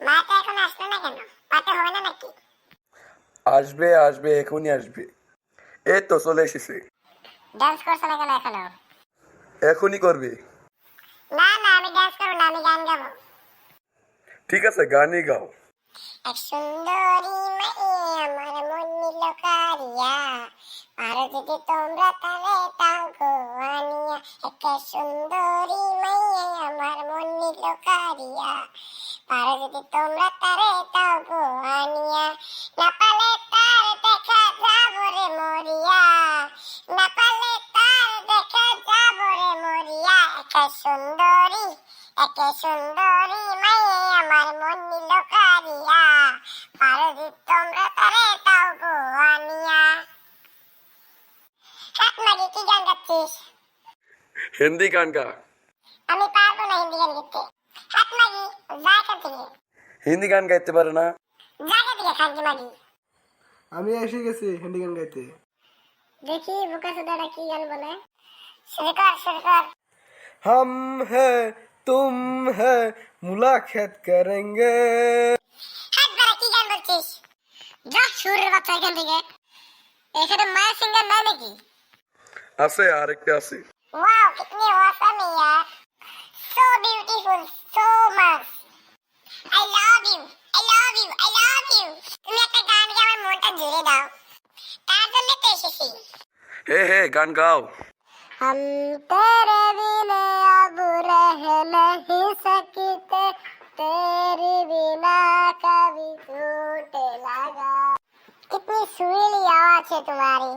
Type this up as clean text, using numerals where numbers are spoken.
মা তো এখন আসলো না কেন? পাতে হবে না নাকি? আসবে আসবে, এখনই আসবে। এই তো চলে এসেছে। ডান্স করছো না কেন এখনো? এখনই করবে। না না, আমি ডান্স করবো না, আমি গান গাবো। ঠিক আছে, গানই গাও। এক সুন্দরী মাইয়া আমার মন নিল কারিয়া, পারো যদি তোমরা তারে তাও গো আনিয়া। এক সুন্দরী মাইয়া আমার মন নিল কারিয়া, পারো যদি তোমরা তারে তাও গো আনিয়া। না পালে তার দেখা যাব রে মরিয়া, না পালে তার দেখা যাব রে মরিয়া। এক সুন্দরী মাইয়া আমার মন নিল কারিয়া, পারো যদি তোমরা তারে তাও গো আনিয়া। হাত মারি, কি গান গাচ্ছিস? হিন্দি গান গা। আমি পারবো না হিন্দি গান গাইতে। হাত মারি, যা এখান থেকে, হিন্দি গান গাইতে পারে না? যা এখান থেকে খানকি মারি। আমি এসে গেছি হিন্দি গান গাইতে। দেখি বোকা সুদাটা কি গান বলে। শুরু কর, শুরু কর। हम है तुम है मुलाकात करेंगे। হাত বাড়া, কি গান বলছিস? যা সুরের বাচ্চা এখান থেকে। এখানে মায়া সিঙ্গার নাই নাকি? আছে, আরেকটা আছে। वाओ, कितनी औसम है यार। So beautiful, so much. I love you, I love you, I love you. তুমি একটা গান গিয়ে আমার মনটা জুড়ে দাও, তার জন্য তো এসেছি। হে হে, গান গাও। हम तेरे बिना अब रह नहीं सकते, तेरे बिना कभी टूटे लगा। कितनी सुरीली आवाज है तुम्हारी।